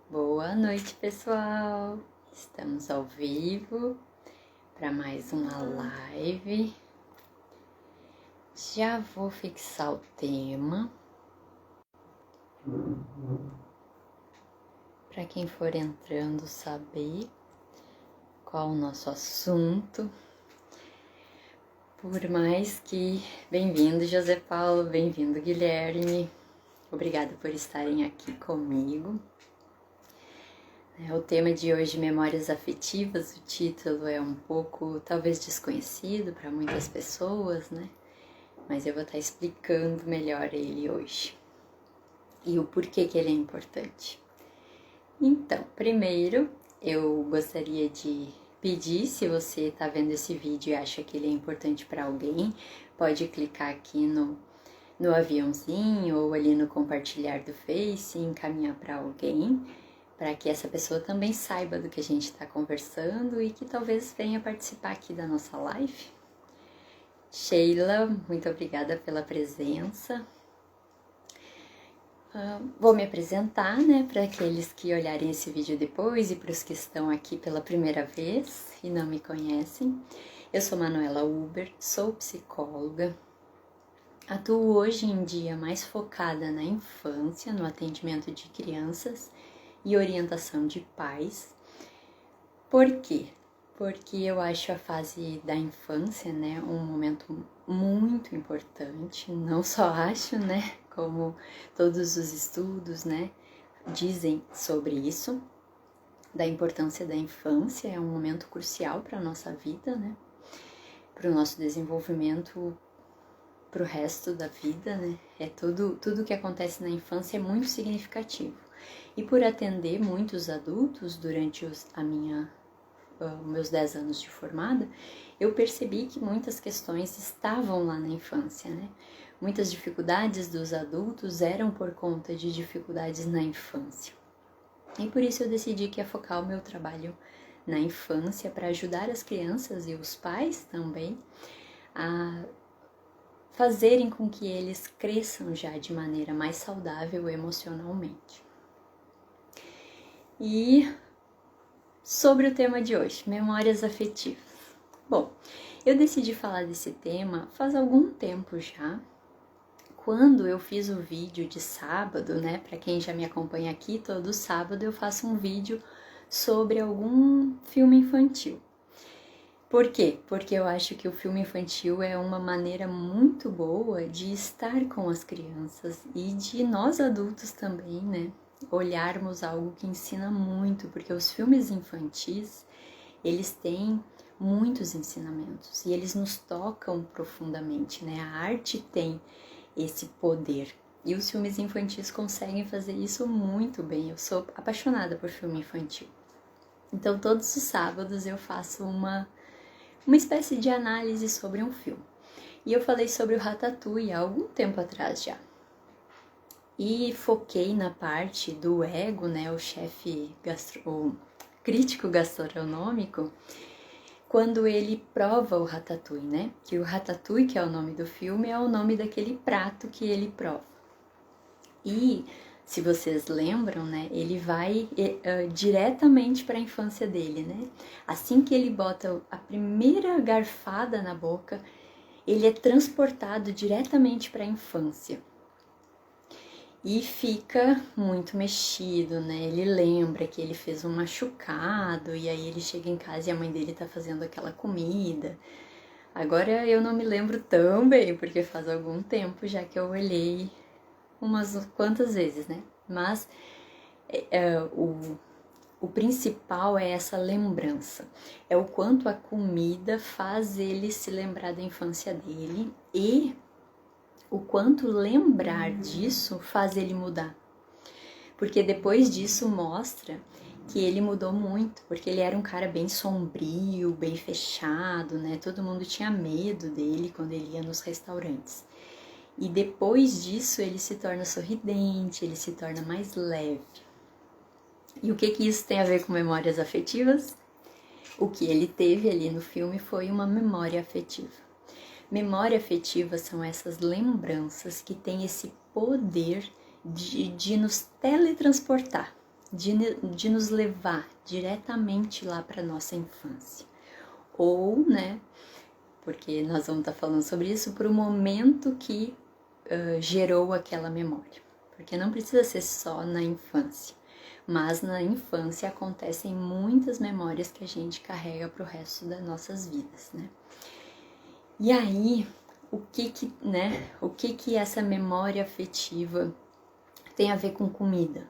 Boa noite, pessoal! Estamos ao vivo para mais uma live. Já vou fixar o tema. Para quem for entrando saber qual o nosso assunto. Por mais que... Bem-vindo, José Paulo, bem-vindo, Guilherme. Obrigada por estarem aqui comigo. O tema de hoje, Memórias Afetivas, o título é um pouco, talvez, desconhecido para muitas pessoas, né? Mas eu vou estar explicando melhor ele hoje. E o porquê que ele é importante. Então, primeiro, eu gostaria de pedir, se você está vendo esse vídeo e acha que ele é importante para alguém, pode clicar aqui no aviãozinho ou ali no compartilhar do Face e encaminhar para alguém, para que essa pessoa também saiba do que a gente está conversando e que talvez venha participar aqui da nossa live. Sheila, muito obrigada pela presença. Vou me apresentar, né, para aqueles que olharem esse vídeo depois e para os que estão aqui pela primeira vez e não me conhecem. Eu sou Manuela Huber, sou psicóloga. Atuo hoje em dia mais focada na infância, no atendimento de crianças e orientação de pais. Por quê? Porque eu acho a fase da infância, né, um momento muito importante, não só acho, né, como todos os estudos, né, dizem sobre isso, da importância da infância, é um momento crucial para a nossa vida, né, para o nosso desenvolvimento, para o resto da vida, né, tudo que acontece na infância é muito significativo. E por atender muitos adultos durante meus 10 anos de formada, eu percebi que muitas questões estavam lá na infância, né? Muitas dificuldades dos adultos eram por conta de dificuldades na infância. E por isso eu decidi que ia focar o meu trabalho na infância para ajudar as crianças e os pais também a fazerem com que eles cresçam já de maneira mais saudável emocionalmente. E sobre o tema de hoje, memórias afetivas. Bom, eu decidi falar desse tema faz algum tempo já, quando eu fiz o vídeo de sábado, né? Para quem já me acompanha aqui, todo sábado eu faço um vídeo sobre algum filme infantil. Por quê? Porque eu acho que o filme infantil é uma maneira muito boa de estar com as crianças e de nós adultos também, né? Olharmos algo que ensina muito, porque os filmes infantis, eles têm muitos ensinamentos e eles nos tocam profundamente, né? A arte tem esse poder e os filmes infantis conseguem fazer isso muito bem. Eu sou apaixonada por filme infantil. Então, todos os sábados eu faço uma espécie de análise sobre um filme. E eu falei sobre o Ratatouille há algum tempo atrás já. E foquei na parte do ego, né, o crítico gastronômico, quando ele prova o ratatouille, né? Que o ratatouille, que é o nome do filme, é o nome daquele prato que ele prova. E, se vocês lembram, né, ele vai diretamente para a infância dele, né? Assim que ele bota a primeira garfada na boca, ele é transportado diretamente para a infância. E fica muito mexido, né? Ele lembra que ele fez um machucado e aí ele chega em casa e a mãe dele tá fazendo aquela comida. Agora eu não me lembro tão bem, porque faz algum tempo já que eu olhei umas quantas vezes, né? Mas o principal é essa lembrança. É o quanto a comida faz ele se lembrar da infância dele e o quanto lembrar disso faz ele mudar. Porque depois disso mostra que ele mudou muito, porque ele era um cara bem sombrio, bem fechado, né? Todo mundo tinha medo dele quando ele ia nos restaurantes. E depois disso ele se torna sorridente, ele se torna mais leve. E o que isso tem a ver com memórias afetivas? O que ele teve ali no filme foi uma memória afetiva. Memória afetiva são essas lembranças que têm esse poder de nos teletransportar. de nos levar diretamente lá para nossa infância. Ou, né, porque nós vamos estar falando sobre isso, para o momento que gerou aquela memória. Porque não precisa ser só na infância, mas na infância acontecem muitas memórias que a gente carrega para o resto das nossas vidas, né? E aí, o que essa memória afetiva tem a ver com comida?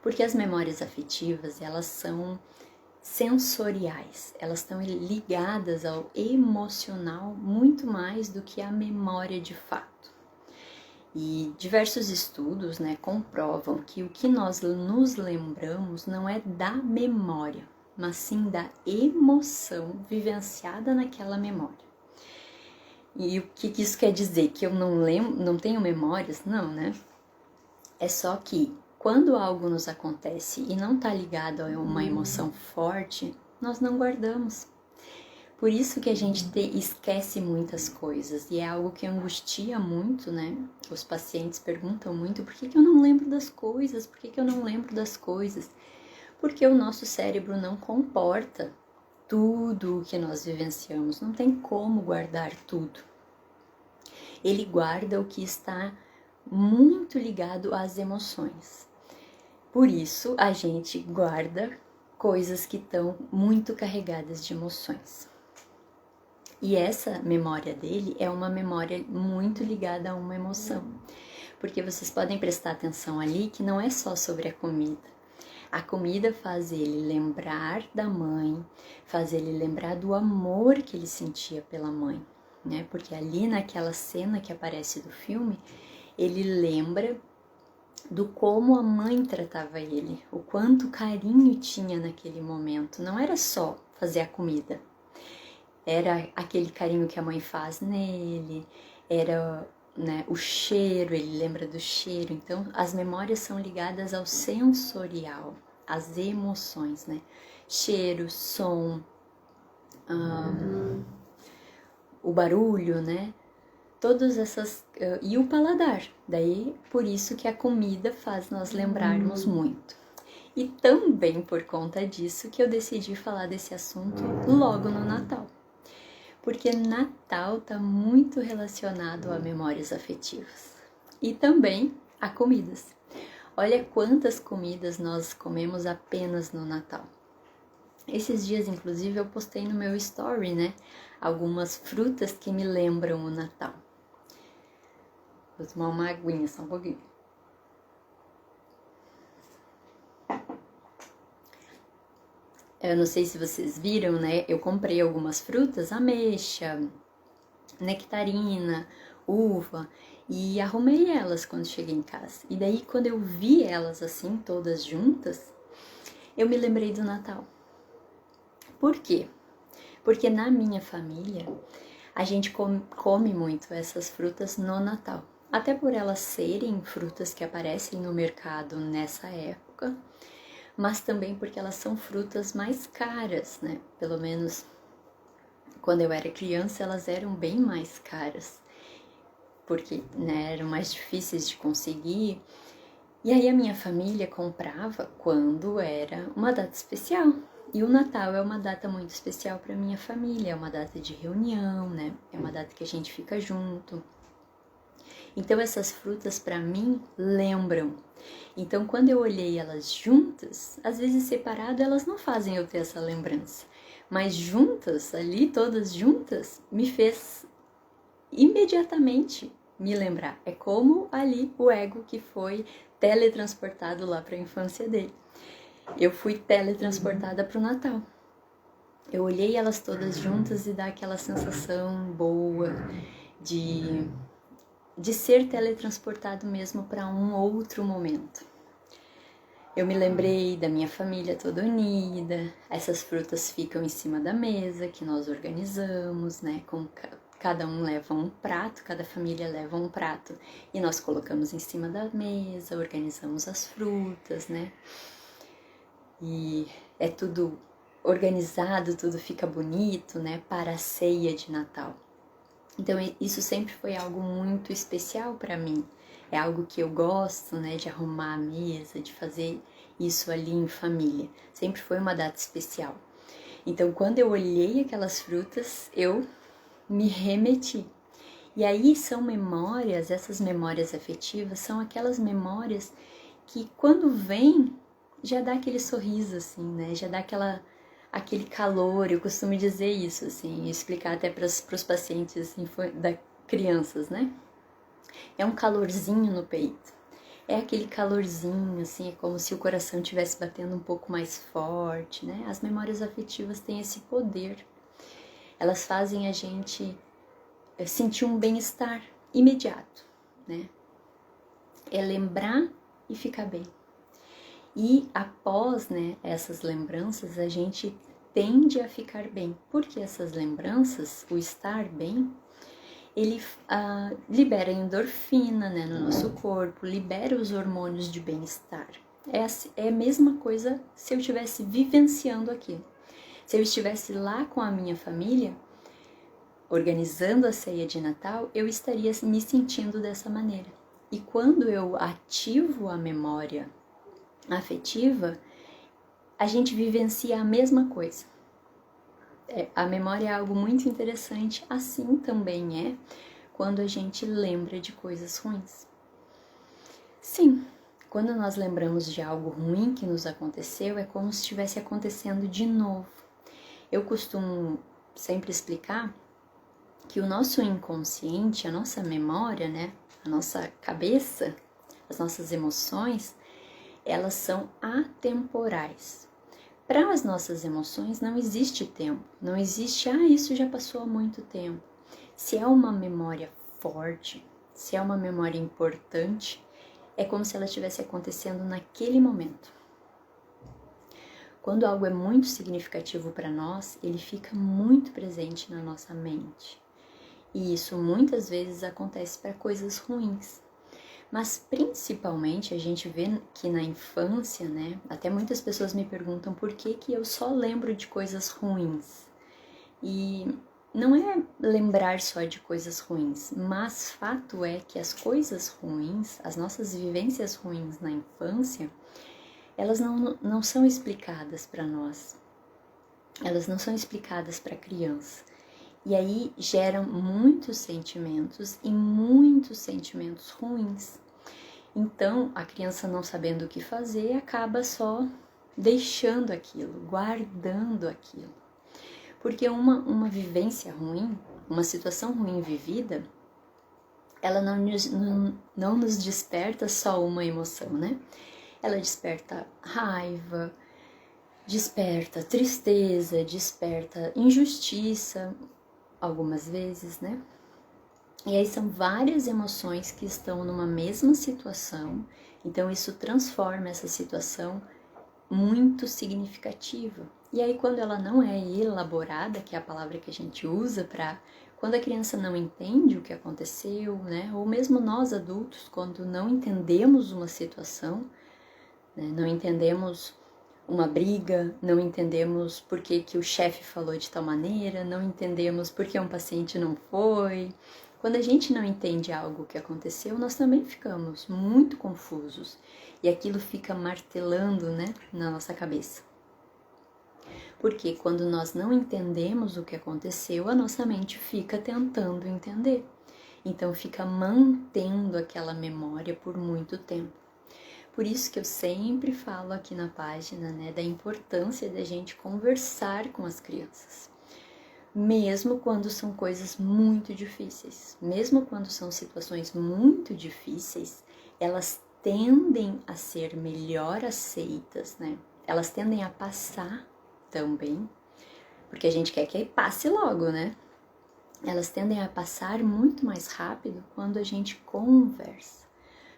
Porque as memórias afetivas, elas são sensoriais, elas estão ligadas ao emocional muito mais do que a memória de fato. E diversos estudos, né, comprovam que o que nós nos lembramos não é da memória, mas sim da emoção vivenciada naquela memória. E o que isso quer dizer? Que eu não lembro, não tenho memórias? Não, né? É só que quando algo nos acontece e não está ligado a uma emoção forte, nós não guardamos. Por isso que a gente esquece muitas coisas e é algo que angustia muito, né? Os pacientes perguntam muito, por que eu não lembro das coisas? Por que eu não lembro das coisas? Porque o nosso cérebro não comporta tudo o que nós vivenciamos, não tem como guardar tudo. Ele guarda o que está muito ligado às emoções. Por isso, a gente guarda coisas que estão muito carregadas de emoções. E essa memória dele é uma memória muito ligada a uma emoção. Porque vocês podem prestar atenção ali que não é só sobre a comida. A comida faz ele lembrar da mãe, faz ele lembrar do amor que ele sentia pela mãe, né? Porque ali naquela cena que aparece do filme, ele lembra do como a mãe tratava ele, o quanto carinho tinha naquele momento. Não era só fazer a comida, era aquele carinho que a mãe faz nele, era, né, o cheiro, ele lembra do cheiro. Então, as memórias são ligadas ao sensorial, às emoções, né? Cheiro, som, o barulho, né? Todas essas... e o paladar. Daí, por isso que a comida faz nós lembrarmos muito. E também por conta disso que eu decidi falar desse assunto logo no Natal. Porque Natal está muito relacionado a memórias afetivas. E também a comidas. Olha quantas comidas nós comemos apenas no Natal. Esses dias, inclusive, eu postei no meu story, né? Algumas frutas que me lembram o Natal. Vou tomar uma aguinha só um pouquinho. Eu não sei se vocês viram, né? Eu comprei algumas frutas, ameixa, nectarina, uva, e arrumei elas quando cheguei em casa. E daí, quando eu vi elas assim, todas juntas, eu me lembrei do Natal. Por quê? Porque na minha família, a gente come muito essas frutas no Natal. Até por elas serem frutas que aparecem no mercado nessa época, mas também porque elas são frutas mais caras, né? Pelo menos quando eu era criança, elas eram bem mais caras, porque, né, eram mais difíceis de conseguir. E aí a minha família comprava quando era uma data especial. E o Natal é uma data muito especial para minha família, é uma data de reunião, né? É uma data que a gente fica junto. Então essas frutas para mim lembram. Então quando eu olhei elas juntas, às vezes separado elas não fazem eu ter essa lembrança, mas juntas, ali todas juntas, me fez imediatamente me lembrar. É como ali o ego que foi teletransportado lá para a infância dele. Eu fui teletransportada para o Natal. Eu olhei elas todas juntas e dá aquela sensação boa de ser teletransportado mesmo para um outro momento. Eu me lembrei da minha família toda unida, essas frutas ficam em cima da mesa que nós organizamos, né? Cada um leva um prato, cada família leva um prato e nós colocamos em cima da mesa, organizamos as frutas, né? E é tudo organizado, tudo fica bonito, né? Para a ceia de Natal. Então isso sempre foi algo muito especial para mim. É algo que eu gosto, né, de arrumar a mesa, de fazer isso ali em família. Sempre foi uma data especial. Então, quando eu olhei aquelas frutas, eu me remeti. E aí são memórias, essas memórias afetivas, são aquelas memórias que quando vem, já dá aquele sorriso, assim, né? Já dá aquele calor. Eu costumo dizer isso, assim, explicar até para os pacientes assim, da crianças, né? É um calorzinho no peito. É aquele calorzinho, assim, é como se o coração estivesse batendo um pouco mais forte, né? As memórias afetivas têm esse poder. Elas fazem a gente sentir um bem-estar imediato, né? É lembrar e ficar bem. E após, né, essas lembranças, a gente tende a ficar bem, porque essas lembranças, o estar bem, ele libera endorfina, né, no nosso corpo, libera os hormônios de bem-estar. É a mesma coisa se eu estivesse vivenciando aquilo. Se eu estivesse lá com a minha família, organizando a ceia de Natal, eu estaria me sentindo dessa maneira. E quando eu ativo a memória afetiva, a gente vivencia a mesma coisa. A memória é algo muito interessante, assim também é quando a gente lembra de coisas ruins. Sim, quando nós lembramos de algo ruim que nos aconteceu, é como se estivesse acontecendo de novo. Eu costumo sempre explicar que o nosso inconsciente, a nossa memória, né, a nossa cabeça, as nossas emoções, elas são atemporais. Para as nossas emoções não existe tempo, não existe, isso já passou há muito tempo. Se é uma memória forte, se é uma memória importante, é como se ela estivesse acontecendo naquele momento. Quando algo é muito significativo para nós, ele fica muito presente na nossa mente. E isso muitas vezes acontece para coisas ruins. Mas principalmente a gente vê que na infância, né? Até muitas pessoas me perguntam por que eu só lembro de coisas ruins. E não é lembrar só de coisas ruins, mas fato é que as coisas ruins, as nossas vivências ruins na infância, elas não são explicadas para nós. Elas não são explicadas para a criança. E aí geram muitos sentimentos e muitos sentimentos ruins. Então, a criança não sabendo o que fazer, acaba só deixando aquilo, guardando aquilo. Porque uma vivência ruim, uma situação ruim vivida, ela não nos desperta só uma emoção, né? Ela desperta raiva, desperta tristeza, desperta injustiça, algumas vezes, né? E aí são várias emoções que estão numa mesma situação, então isso transforma essa situação muito significativa. E aí quando ela não é elaborada, que é a palavra que a gente usa para quando a criança não entende o que aconteceu, né? Ou mesmo nós adultos, quando não entendemos uma situação, né? Não entendemos uma briga, não entendemos por que o chefe falou de tal maneira, não entendemos por que um paciente não foi. Quando a gente não entende algo que aconteceu, nós também ficamos muito confusos e aquilo fica martelando, né, na nossa cabeça. Porque quando nós não entendemos o que aconteceu, a nossa mente fica tentando entender. Então fica mantendo aquela memória por muito tempo. Por isso que eu sempre falo aqui na página, né, da importância da gente conversar com as crianças. Mesmo quando são coisas muito difíceis, mesmo quando são situações muito difíceis, elas tendem a ser melhor aceitas, né? Elas tendem a passar também, porque a gente quer que passe logo, né? Elas tendem a passar muito mais rápido quando a gente conversa.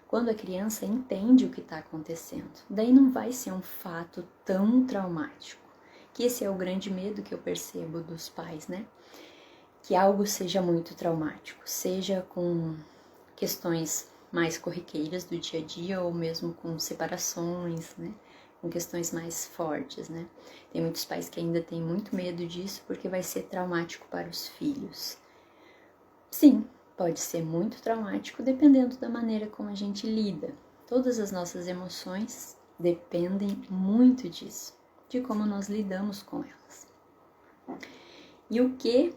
Quando a criança entende o que está acontecendo. Daí não vai ser um fato tão traumático. Que esse é o grande medo que eu percebo dos pais, né? Que algo seja muito traumático, seja com questões mais corriqueiras do dia a dia ou mesmo com separações, né? Com questões mais fortes, né? Tem muitos pais que ainda têm muito medo disso porque vai ser traumático para os filhos. Sim, pode ser muito traumático dependendo da maneira como a gente lida. Todas as nossas emoções dependem muito disso, de como nós lidamos com elas. E o que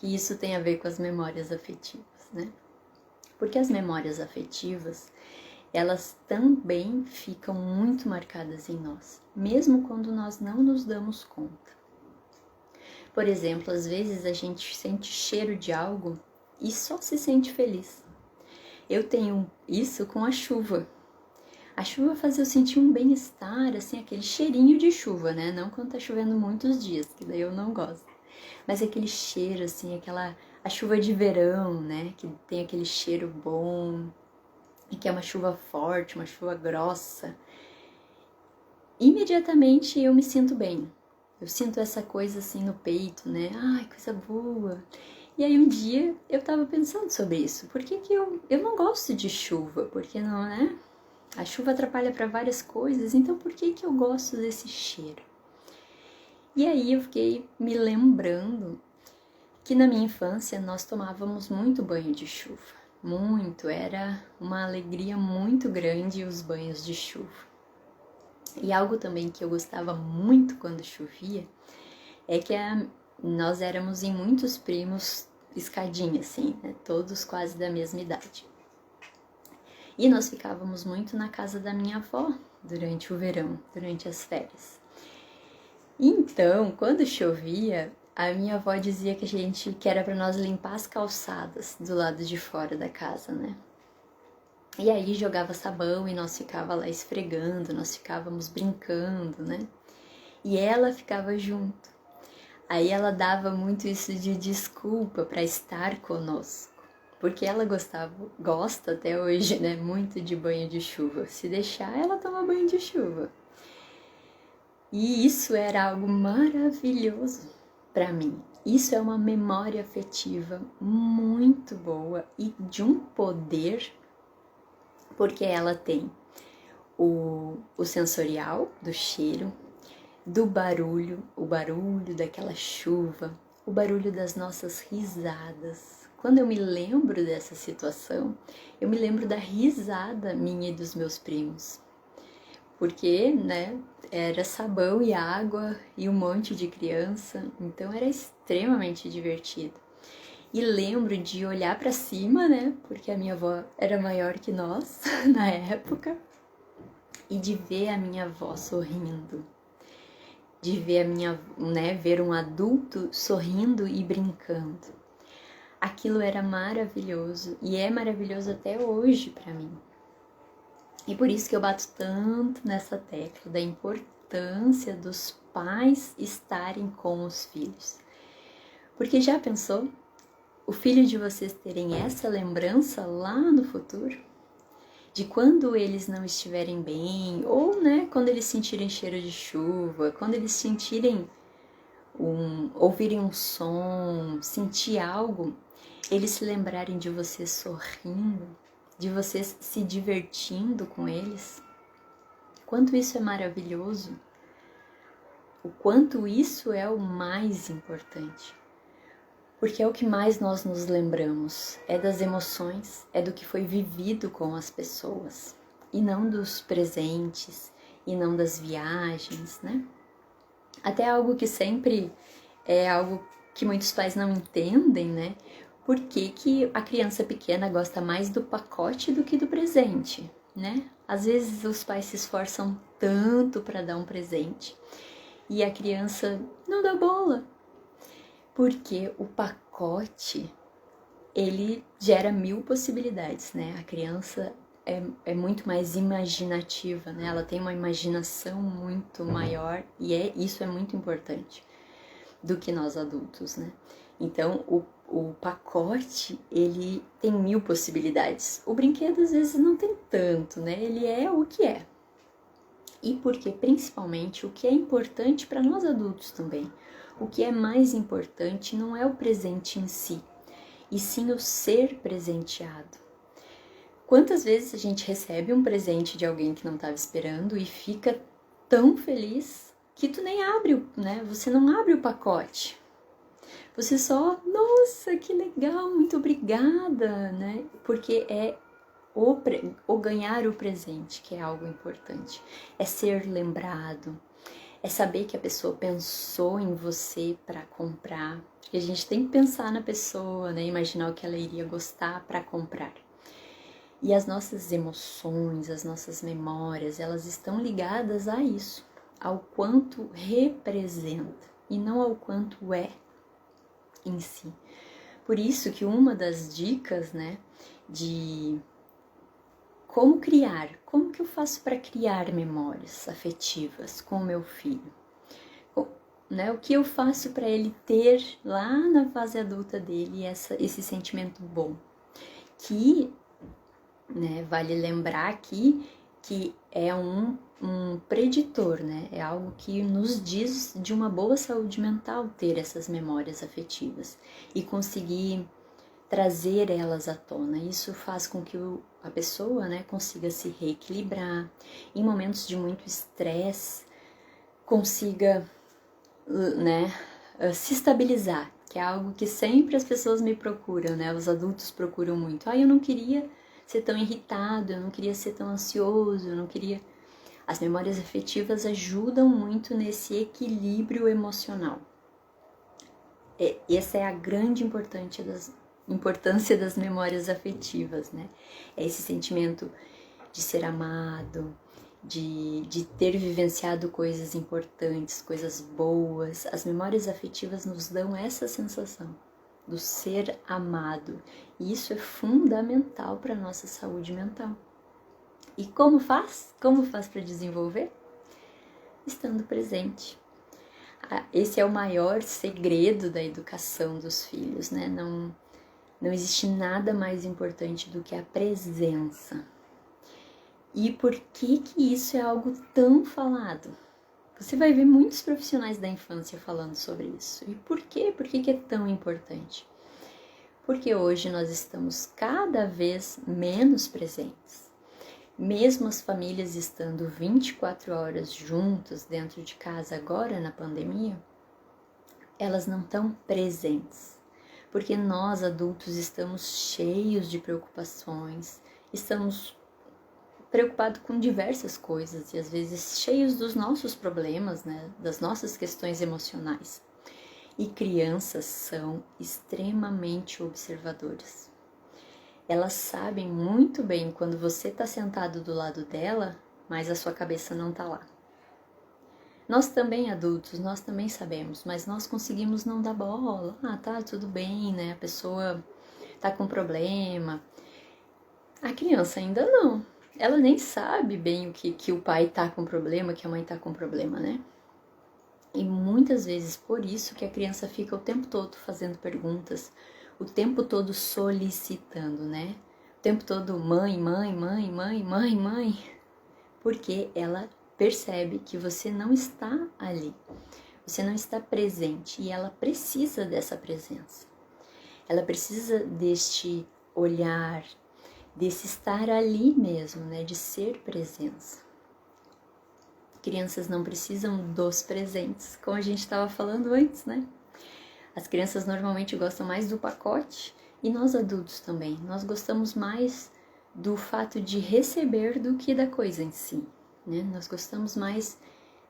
isso tem a ver com as memórias afetivas, né? Porque as memórias afetivas, elas também ficam muito marcadas em nós, mesmo quando nós não nos damos conta. Por exemplo, às vezes a gente sente cheiro de algo e só se sente feliz. Eu tenho isso com a chuva. A chuva faz eu sentir um bem-estar, assim, aquele cheirinho de chuva, né? Não quando tá chovendo muitos dias, que daí eu não gosto. Mas aquele cheiro, assim, a chuva de verão, né? Que tem aquele cheiro bom, e que é uma chuva forte, uma chuva grossa. Imediatamente eu me sinto bem. Eu sinto essa coisa assim no peito, né? Ai, coisa boa. E aí um dia eu tava pensando sobre isso. Por que eu não gosto de chuva? Porque não, né? A chuva atrapalha para várias coisas, então por que eu gosto desse cheiro? E aí eu fiquei me lembrando que na minha infância nós tomávamos muito banho de chuva. Muito, era uma alegria muito grande os banhos de chuva. E algo também que eu gostava muito quando chovia é que nós éramos em muitos primos escadinha, assim, né? Todos quase da mesma idade. E nós ficávamos muito na casa da minha avó durante o verão, durante as férias. Então, quando chovia, a minha avó dizia que era para nós limpar as calçadas do lado de fora da casa, né? E aí jogava sabão e nós ficava lá esfregando, nós ficávamos brincando, né? E ela ficava junto. Aí ela dava muito isso de desculpa para estar conosco. Porque ela gosta até hoje, né? Muito de banho de chuva. Se deixar, ela toma banho de chuva. E isso era algo maravilhoso para mim. Isso é uma memória afetiva muito boa e de um poder, porque ela tem o sensorial do cheiro, do barulho, o barulho daquela chuva, o barulho das nossas risadas. Quando eu me lembro dessa situação, eu me lembro da risada minha e dos meus primos. Porque, né, era sabão e água e um monte de criança, então era extremamente divertido. E lembro de olhar para cima, né, porque a minha avó era maior que nós na época, e de ver a minha avó sorrindo. De ver ver um adulto sorrindo e brincando. Aquilo era maravilhoso e é maravilhoso até hoje para mim. E por isso que eu bato tanto nessa tecla da importância dos pais estarem com os filhos. Porque já pensou o filho de vocês terem essa lembrança lá no futuro? De quando eles não estiverem bem, ou, né, quando eles sentirem cheiro de chuva, quando eles sentirem ouvirem um som, sentir algo, eles se lembrarem de vocês sorrindo, de vocês se divertindo com eles. Quanto isso é maravilhoso, o quanto isso é o mais importante. Porque é o que mais nós nos lembramos, é das emoções, é do que foi vivido com as pessoas, e não dos presentes, e não das viagens, né? Até algo que sempre é algo que muitos pais não entendem, né? Por que a criança pequena gosta mais do pacote do que do presente, né? Às vezes os pais se esforçam tanto para dar um presente e a criança não dá bola. Porque o pacote, ele gera 1000 possibilidades, né? A criança é muito mais imaginativa, né? Ela tem uma imaginação muito maior e isso é muito importante do que nós adultos, né? Então, o pacote, ele tem 1000 possibilidades. O brinquedo, às vezes, não tem tanto, né? Ele é o que é. E porque, principalmente, o que é importante para nós adultos também. O que é mais importante não é o presente em si, e sim o ser presenteado. Quantas vezes a gente recebe um presente de alguém que não estava esperando e fica tão feliz que tu nem abre, né? Você não abre o pacote. Você só, nossa, que legal, muito obrigada, né? Porque é o ganhar o presente, que é algo importante. É ser lembrado, é saber que a pessoa pensou em você para comprar. Porque a gente tem que pensar na pessoa, né? Imaginar o que ela iria gostar para comprar. E as nossas emoções, as nossas memórias, elas estão ligadas a isso, ao quanto representa e não ao quanto é em si. Por isso que uma das dicas, né, de como que eu faço para criar memórias afetivas com o meu filho? Né, o que eu faço para ele ter lá na fase adulta dele esse sentimento bom? Que, né, vale lembrar aqui que é um preditor, né? É algo que nos diz de uma boa saúde mental ter essas memórias afetivas e conseguir trazer elas à tona. Isso faz com que a pessoa, né, consiga se reequilibrar, em momentos de muito estresse, consiga, né, se estabilizar, que é algo que sempre as pessoas me procuram, né, os adultos procuram muito. Eu não queria ser tão irritado, eu não queria ser tão ansioso, eu não queria... As memórias afetivas ajudam muito nesse equilíbrio emocional. Essa é a grande importância das memórias afetivas, né? É esse sentimento de ser amado, de ter vivenciado coisas importantes, coisas boas. As memórias afetivas nos dão essa sensação do ser amado. E isso é fundamental para a nossa saúde mental. E como faz? Como faz para desenvolver? Estando presente. Esse é o maior segredo da educação dos filhos, né? Não existe nada mais importante do que a presença. E por que isso é algo tão falado? Você vai ver muitos profissionais da infância falando sobre isso. E por quê? Por que é tão importante? Porque hoje nós estamos cada vez menos presentes. Mesmo as famílias estando 24 horas juntas dentro de casa agora na pandemia, elas não estão presentes. Porque nós adultos estamos cheios de preocupações, estamos preocupados com diversas coisas e às vezes cheios dos nossos problemas, né, das nossas questões emocionais. E crianças são extremamente observadoras. Elas sabem muito bem quando você está sentado do lado dela, mas a sua cabeça não está lá. Nós também adultos, nós também sabemos, mas nós conseguimos não dar bola. Tá, tudo bem, né? A pessoa tá com problema. A criança ainda não. Ela nem sabe bem o que o pai tá com problema, que a mãe tá com problema, né? E muitas vezes por isso que a criança fica o tempo todo fazendo perguntas, o tempo todo solicitando, né? O tempo todo mãe, mãe, mãe, mãe, mãe, mãe. Porque ela percebe que você não está ali, você não está presente e ela precisa dessa presença. Ela precisa deste olhar, desse estar ali mesmo, né? De ser presença. Crianças não precisam dos presentes, como a gente estava falando antes, né? As crianças normalmente gostam mais do pacote e nós adultos também. Nós gostamos mais do fato de receber do que da coisa em si, né? Nós gostamos mais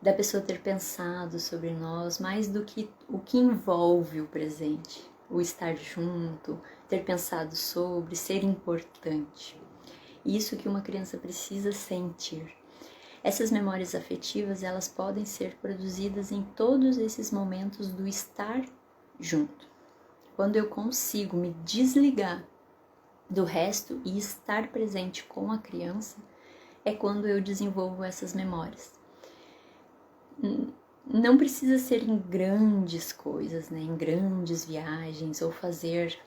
da pessoa ter pensado sobre nós, mais do que o que envolve o presente, o estar junto, ter pensado sobre, ser importante. Isso que uma criança precisa sentir. Essas memórias afetivas, elas podem ser produzidas em todos esses momentos do estar junto. Quando eu consigo me desligar do resto e estar presente com a criança, é quando eu desenvolvo essas memórias. Não precisa ser em grandes coisas, né? Em grandes viagens ou fazer...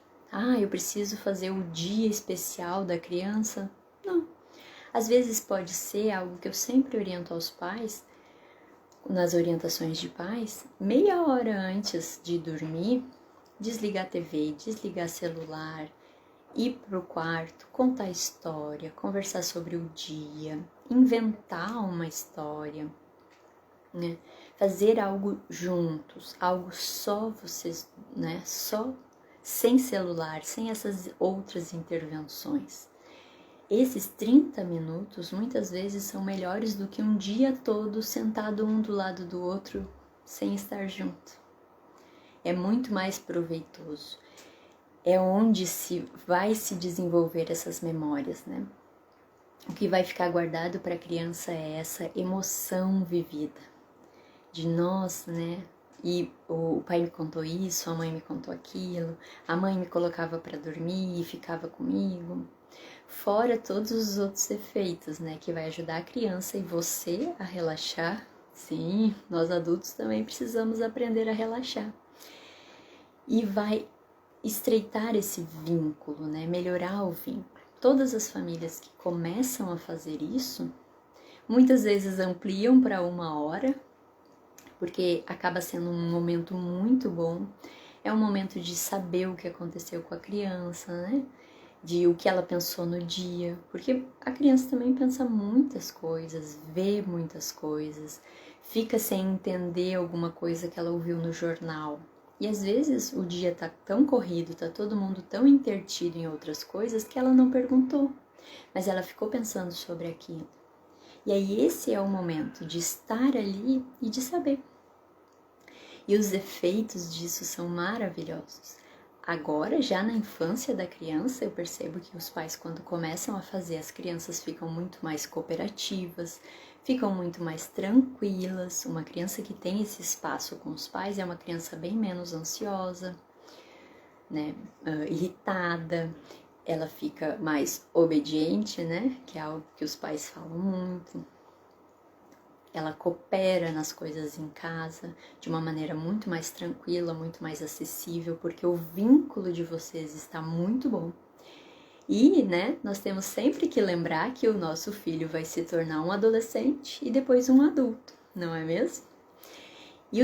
eu preciso fazer o dia especial da criança. Não. Às vezes pode ser algo que eu sempre oriento aos pais, nas orientações de pais, meia hora antes de dormir, desligar a TV, desligar celular, ir para o quarto, contar história, conversar sobre o dia, inventar uma história, né? Fazer algo juntos, algo só vocês, né? Só sem celular, sem essas outras intervenções. Esses 30 minutos muitas vezes são melhores do que um dia todo sentado um do lado do outro sem estar junto. É muito mais proveitoso. É onde vai se desenvolver essas memórias, né? O que vai ficar guardado para a criança é essa emoção vivida de nós, né? E o pai me contou isso, a mãe me contou aquilo, a mãe me colocava para dormir e ficava comigo. Fora todos os outros efeitos, né? Que vai ajudar a criança e você a relaxar. Sim, nós adultos também precisamos aprender a relaxar. E vai estreitar esse vínculo, né? Melhorar o vínculo. Todas as famílias que começam a fazer isso, muitas vezes ampliam para 1 hora, porque acaba sendo um momento muito bom. É um momento de saber o que aconteceu com a criança, né? De o que ela pensou no dia, porque a criança também pensa muitas coisas, vê muitas coisas, fica sem entender alguma coisa que ela ouviu no jornal. E às vezes o dia tá tão corrido, tá todo mundo tão intertido em outras coisas que ela não perguntou, mas ela ficou pensando sobre aquilo. E aí esse é o momento de estar ali e de saber. E os efeitos disso são maravilhosos. Agora, já na infância da criança, eu percebo que os pais, quando começam a fazer, as crianças ficam muito mais cooperativas, ficam muito mais tranquilas. Uma criança que tem esse espaço com os pais é uma criança bem menos ansiosa, né? Irritada, ela fica mais obediente, né? Que é algo que os pais falam muito. Ela coopera nas coisas em casa de uma maneira muito mais tranquila, muito mais acessível, porque o vínculo de vocês está muito bom. E, né, nós temos sempre que lembrar que o nosso filho vai se tornar um adolescente e depois um adulto, não é mesmo? E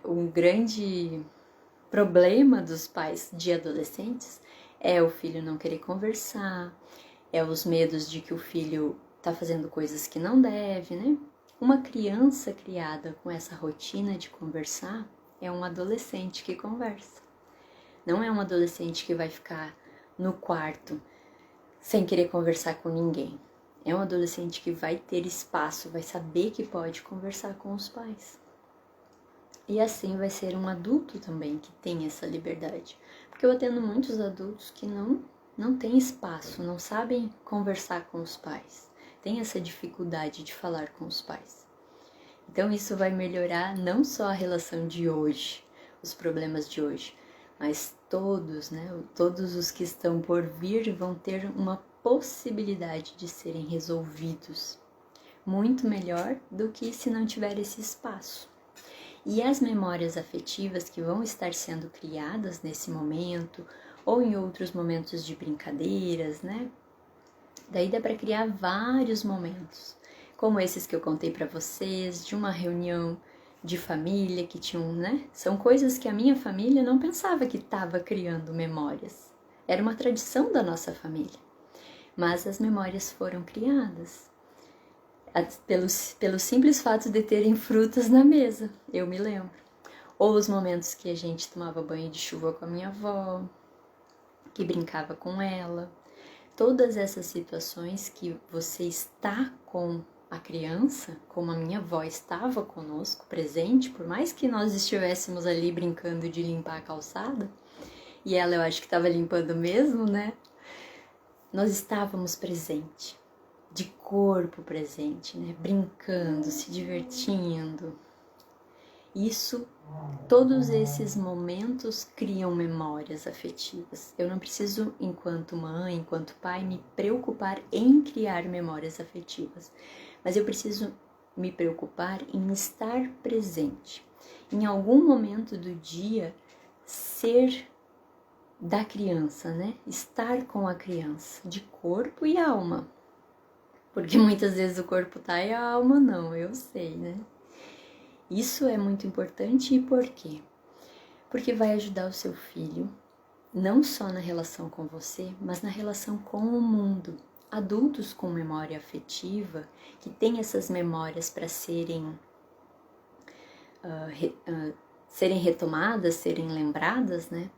um grande problema dos pais de adolescentes é o filho não querer conversar, é os medos de que o filho tá fazendo coisas que não deve, né? Uma criança criada com essa rotina de conversar é um adolescente que conversa. Não é um adolescente que vai ficar no quarto sem querer conversar com ninguém. É um adolescente que vai ter espaço, vai saber que pode conversar com os pais. E assim vai ser um adulto também que tem essa liberdade. Porque eu atendo muitos adultos que não têm espaço, não sabem conversar com os pais. Tem essa dificuldade de falar com os pais. Então isso vai melhorar não só a relação de hoje, os problemas de hoje, mas todos, né? Todos os que estão por vir vão ter uma possibilidade de serem resolvidos. Muito melhor do que se não tiver esse espaço. E as memórias afetivas que vão estar sendo criadas nesse momento, ou em outros momentos de brincadeiras, né? Daí dá para criar vários momentos, como esses que eu contei para vocês, de uma reunião de família que tinham, né? São coisas que a minha família não pensava que estava criando memórias. Era uma tradição da nossa família. Mas as memórias foram criadas pelo simples fato de terem frutas na mesa, eu me lembro. Ou os momentos que a gente tomava banho de chuva com a minha avó, que brincava com ela. Todas essas situações que você está com a criança, como a minha avó estava conosco, presente, por mais que nós estivéssemos ali brincando de limpar a calçada, e ela eu acho que estava limpando mesmo, né? Nós estávamos presente, de corpo presente, né? Brincando, se divertindo. Todos esses momentos criam memórias afetivas. Eu não preciso, enquanto mãe, enquanto pai, me preocupar em criar memórias afetivas, mas eu preciso me preocupar em estar presente. Em algum momento do dia, ser da criança, né? Estar com a criança, de corpo e alma. Porque muitas vezes o corpo tá e a alma não, eu sei, né? Isso é muito importante e por quê? Porque vai ajudar o seu filho, não só na relação com você, mas na relação com o mundo. Adultos com memória afetiva, que têm essas memórias para serem retomadas, serem lembradas, né?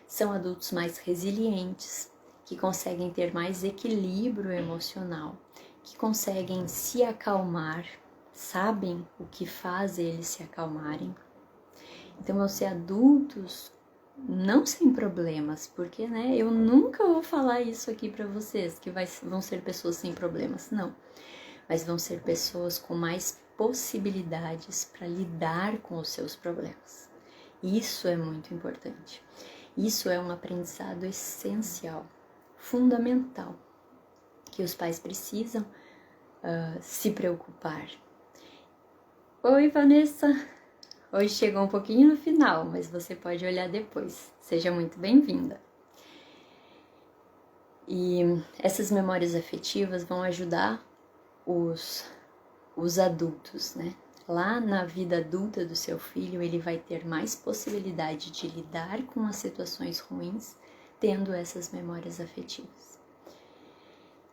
São adultos mais resilientes. que conseguem ter mais equilíbrio emocional, que conseguem se acalmar, sabem o que faz eles se acalmarem. Então, vão ser adultos não sem problemas, porque, né, eu nunca vou falar isso aqui para vocês, que vão ser pessoas sem problemas, não. Mas vão ser pessoas com mais possibilidades para lidar com os seus problemas. Isso é muito importante. Isso é um aprendizado essencial, fundamental, que os pais precisam se preocupar. Oi, Vanessa! Hoje chegou um pouquinho no final, mas você pode olhar depois. Seja muito bem-vinda. E essas memórias afetivas vão ajudar os adultos, né? Lá na vida adulta do seu filho, ele vai ter mais possibilidade de lidar com as situações ruins, tendo essas memórias afetivas.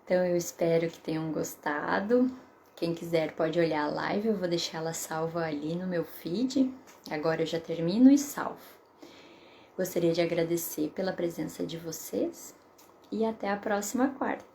Então, eu espero que tenham gostado. Quem quiser pode olhar a live, eu vou deixar ela salva ali no meu feed. Agora eu já termino e salvo. Gostaria de agradecer pela presença de vocês e até a próxima quarta.